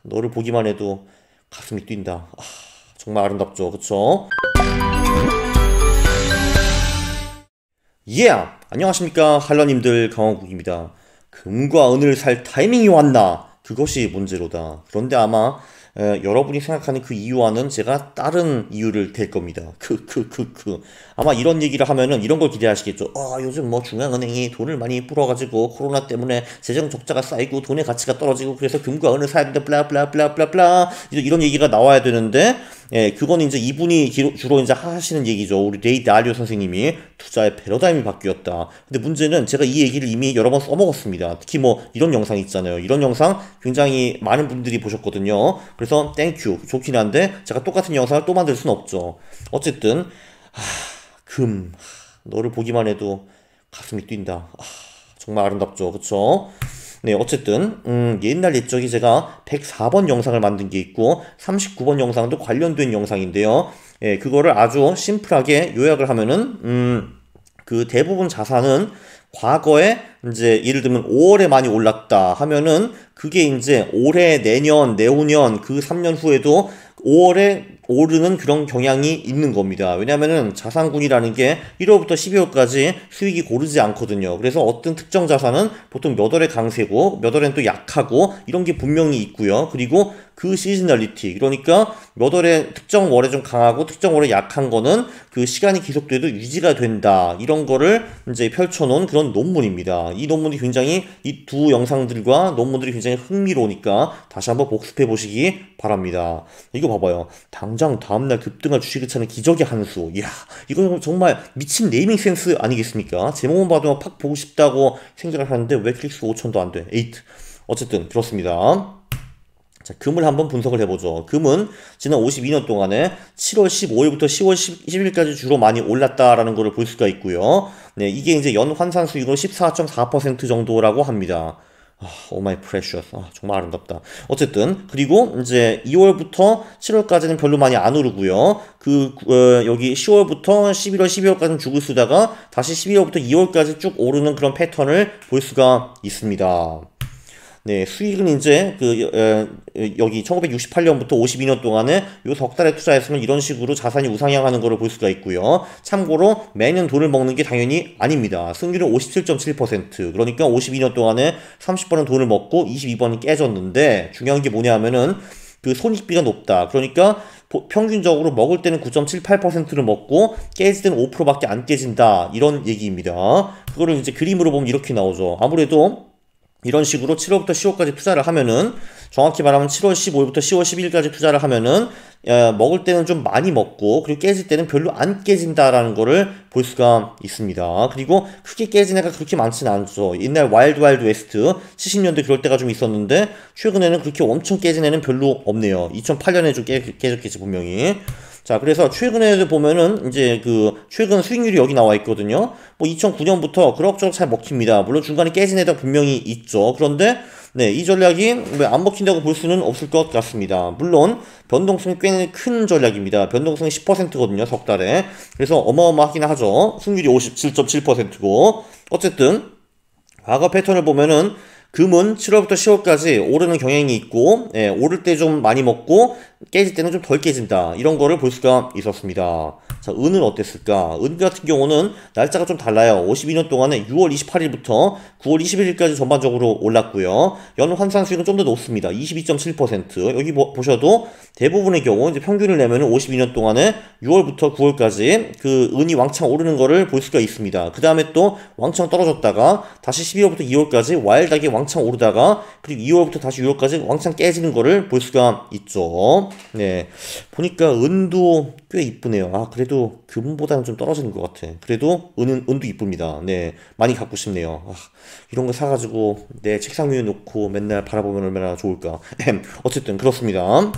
너를 보기만 해도 가슴이 뛴다. 정말 아름답죠, 그쵸? 안녕하십니까 한러님들, 강원국입니다. 금과 은을 살 타이밍이 왔나? 그것이 문제로다. 그런데 아마 여러분이 생각하는 그 이유와는 제가 다른 이유를 댈 겁니다. 아마 이런 얘기를 하면은 이런 걸 기대하시겠죠. 요즘 뭐 중앙은행이 돈을 많이 풀어가지고 코로나 때문에 재정 적자가 쌓이고 돈의 가치가 떨어지고 그래서 금과 은을 사야 된다 블라블라블라블라 이런 얘기가 나와야 되는데, 그건 이제 이분이 주로 이제 하시는 얘기죠. 우리 레이 달리오 선생님이 투자의 패러다임이 바뀌었다. 근데 문제는 제가 이 얘기를 이미 여러 번 써먹었습니다. 특히 뭐 이런 영상 있잖아요. 이런 영상 굉장히 많은 분들이 보셨거든요. 그래서 땡큐 좋긴 한데 제가 똑같은 영상을 또 만들 수는 없죠. 어쨌든 너를 보기만 해도 가슴이 뛴다. 정말 아름답죠, 그쵸? 네, 어쨌든 옛날 옛적에 제가 104번 영상을 만든 게 있고 39번 영상도 관련된 영상인데요. 그거를 아주 심플하게 요약을 하면은 그 대부분 자산은 과거에 이제 예를 들면 5월에 많이 올랐다 하면은 그게 이제 올해, 내년, 내후년 그 3년 후에도 5월에 오르는 그런 경향이 있는 겁니다. 왜냐면은 자산군이라는 게 1월부터 12월까지 수익이 고르지 않거든요. 그래서 어떤 특정 자산은 보통 몇 월에 강세고 몇 월엔 또 약하고 이런 게 분명히 있고요. 그리고 그 시즈널리티, 그러니까 몇 월에 특정 월에 좀 강하고 특정 월에 약한 거는 그 시간이 계속돼도 유지가 된다. 이런 거를 이제 펼쳐놓은 그런 논문입니다. 이 논문이 굉장히 이 두 영상들과 논문들이 굉장히 흥미로우니까 다시 한번 복습해 보시기 바랍니다. 이거 봐봐요. 당장 다음날 급등할 주식을 찾는 기적의 한 수. 이야, 이건 정말 미친 네이밍 센스 아니겠습니까? 제목만 봐도 팍 보고 싶다고 생각을 하는데 왜 클릭수 5천도 안 돼? 에이트. 어쨌든 그렇습니다. 자, 금을 한번 분석을 해보죠. 금은 지난 52년 동안에 7월 15일부터 10월 10일까지 주로 많이 올랐다라는 것을 볼 수가 있고요. 네, 이게 이제 연 환산 수익으로 14.4% 정도라고 합니다. 오 마이 프레셔스. 정말 아름답다. 어쨌든 그리고 이제 2월부터 7월까지는 별로 많이 안 오르고요. 여기 10월부터 11월, 12월까지는 죽을 쓰다가 다시 12월부터 2월까지 쭉 오르는 그런 패턴을 볼 수가 있습니다. 네, 수익은 이제 여기 1968년부터 52년 동안에 요 석 달에 투자했으면 이런 식으로 자산이 우상향하는 거를 볼 수가 있고요. 참고로 매년 돈을 먹는 게 당연히 아닙니다. 승률은 57.7%. 그러니까 52년 동안에 30번은 돈을 먹고 22번이 깨졌는데, 중요한 게 뭐냐 하면은 그 손익비가 높다. 그러니까 평균적으로 먹을 때는 9.78%를 먹고 깨질 때는 5%밖에 안 깨진다. 이런 얘기입니다. 그거를 이제 그림으로 보면 이렇게 나오죠. 아무래도 이런 식으로 7월부터 10월까지 투자를 하면은, 정확히 말하면 7월 15일부터 10월 12일까지 투자를 하면은 먹을 때는 좀 많이 먹고 그리고 깨질 때는 별로 안 깨진다라는 거를 볼 수가 있습니다. 그리고 크게 깨진 애가 그렇게 많지는 않죠. 옛날 와일드 웨스트 70년대 그럴 때가 좀 있었는데 최근에는 그렇게 엄청 깨진 애는 별로 없네요. 2008년에 좀 깨졌겠지 분명히. 자, 그래서 최근에도 보면은 이제 최근 수익률이 여기 나와 있거든요. 뭐 2009년부터 그럭저럭 잘 먹힙니다. 물론 중간에 깨진 애도 분명히 있죠. 그런데 네, 이 전략이 왜 안 먹힌다고 볼 수는 없을 것 같습니다. 물론 변동성이 꽤 큰 전략입니다. 변동성이 10%거든요, 석 달에. 그래서 어마어마하긴 하죠. 승률이 57.7%고. 어쨌든 과거 패턴을 보면은 금은 7월부터 10월까지 오르는 경향이 있고, 오를 때 좀 많이 먹고 깨질 때는 좀 덜 깨진다. 이런 거를 볼 수가 있었습니다. 자, 은은 어땠을까? 은 같은 경우는 날짜가 좀 달라요. 52년 동안에 6월 28일부터 9월 21일까지 전반적으로 올랐고요. 연 환산 수익은 좀 더 높습니다. 22.7%. 여기 보셔도 대부분의 경우 이제 평균을 내면은 52년 동안에 6월부터 9월까지 그 은이 왕창 오르는 거를 볼 수가 있습니다. 그 다음에 또 왕창 떨어졌다가 다시 12월부터 2월까지 와일드하게 왕창 오르다가 그리고 2월부터 다시 6월까지 왕창 깨지는 거를 볼 수가 있죠. 네, 보니까 은도 꽤 이쁘네요. 그래도 금보다는 좀 떨어지는 것 같아. 그래도 은도 이쁩니다. 네, 많이 갖고 싶네요. 이런 거 사가지고 내 책상 위에 놓고 맨날 바라보면 얼마나 좋을까. 어쨌든 그렇습니다.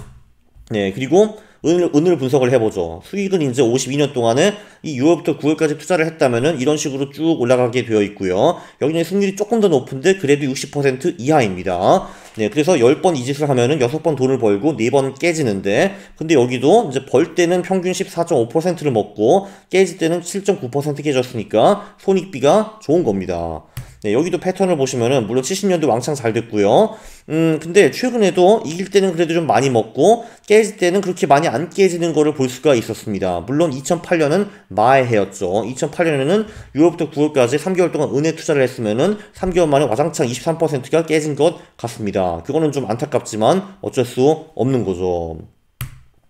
네, 그리고 은을 분석을 해보죠. 수익은 이제 52년 동안에 이 6월부터 9월까지 투자를 했다면은 이런 식으로 쭉 올라가게 되어 있고요. 여기는 승률이 조금 더 높은데 그래도 60% 이하입니다. 네, 그래서 10번 이 짓을 하면은 6번 돈을 벌고 4번 깨지는데, 근데 여기도 이제 벌 때는 평균 14.5%를 먹고 깨질 때는 7.9% 깨졌으니까 손익비가 좋은 겁니다. 네, 여기도 패턴을 보시면은 물론 70년도 왕창 잘 됐고요. 근데 최근에도 이길 때는 그래도 좀 많이 먹고 깨질 때는 그렇게 많이 안 깨지는 거를 볼 수가 있었습니다. 물론 2008년은 마의 해였죠. 2008년에는 6월부터 9월까지 3개월 동안 은행 투자를 했으면은 3개월 만에 와장창 23%가 깨진 것 같습니다. 그거는 좀 안타깝지만 어쩔 수 없는 거죠.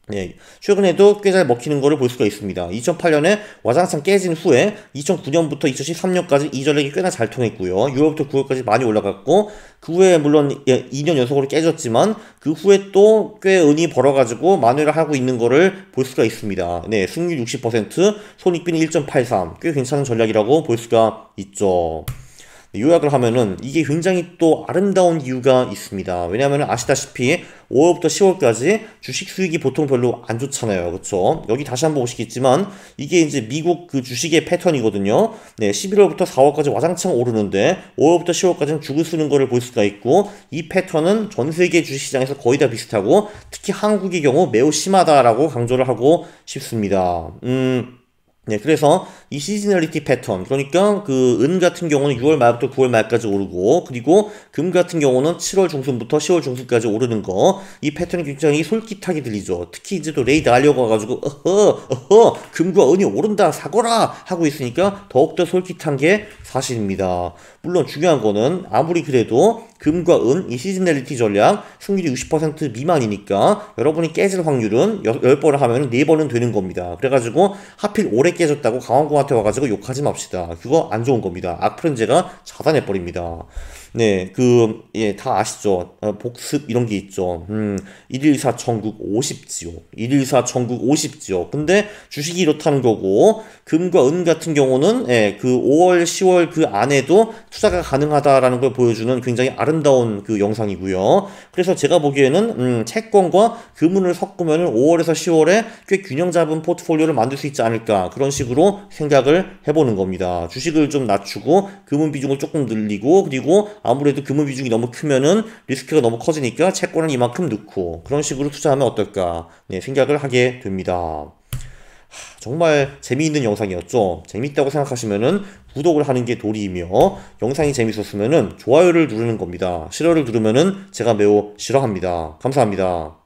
네, 최근에도 꽤 잘 먹히는 거를 볼 수가 있습니다. 2008년에 와장창 깨진 후에 2009년부터 2013년까지 이전력이 꽤나 잘 통했고요. 6월부터 9월까지 많이 올라갔고 그 후에 물론 2년 연속으로 깨졌지만 그 후에 또 꽤 은이 벌어가지고 만회를 하고 있는 거를 볼 수가 있습니다. 네, 승률 60%, 손익비는 1.83, 꽤 괜찮은 전략이라고 볼 수가 있죠. 요약을 하면은 이게 굉장히 또 아름다운 이유가 있습니다. 왜냐하면 아시다시피 5월부터 10월까지 주식 수익이 보통 별로 안 좋잖아요. 그쵸? 여기 다시 한번 보시겠지만 이게 이제 미국 그 주식의 패턴이거든요. 네, 11월부터 4월까지 와장창 오르는데 5월부터 10월까지는 죽을 쓰는 거를 볼 수가 있고 이 패턴은 전 세계 주식시장에서 거의 다 비슷하고 특히 한국의 경우 매우 심하다라고 강조를 하고 싶습니다. 네, 그래서 이 시즈널리티 패턴, 그러니까 그 은 같은 경우는 6월 말부터 9월 말까지 오르고, 그리고 금 같은 경우는 7월 중순부터 10월 중순까지 오르는 거, 이 패턴이 굉장히 솔깃하게 들리죠. 특히 이제 또 레이 달려고 와가지고, 금과 은이 오른다, 사거라! 하고 있으니까 더욱더 솔깃한 게 사실입니다. 물론 중요한 거는 아무리 그래도 금과 은, 이 시즈널리티 전략, 승률이 60% 미만이니까 여러분이 깨질 확률은 10번을 하면 4번은 되는 겁니다. 그래가지고 하필 오래 깨졌다고 강원공한테 와가지고 욕하지 맙시다. 그거 안 좋은 겁니다. 악플은 제가 차단해버립니다. 네, 다 아시죠? 복습 이런 게 있죠. 114 천국 50지요. 114 천국 50지요. 근데 주식이 이렇다는 거고, 금과 은 같은 경우는, 그 5월, 10월 그 안에도 투자가 가능하다라는 걸 보여주는 굉장히 아름다운 그 영상이고요. 그래서 제가 보기에는, 채권과 금은을 섞으면 5월에서 10월에 꽤 균형 잡은 포트폴리오를 만들 수 있지 않을까. 그런 식으로 생각을 해보는 겁니다. 주식을 좀 낮추고, 금은 비중을 조금 늘리고, 그리고 아무래도 금은 비중이 너무 크면은 리스크가 너무 커지니까 채권을 이만큼 넣고 그런 식으로 투자하면 어떨까 생각을 하게 됩니다. 정말 재미있는 영상이었죠. 재밌다고 생각하시면은 구독을 하는 게 도리이며 영상이 재밌었으면은 좋아요를 누르는 겁니다. 싫어를 누르면은 제가 매우 싫어합니다. 감사합니다.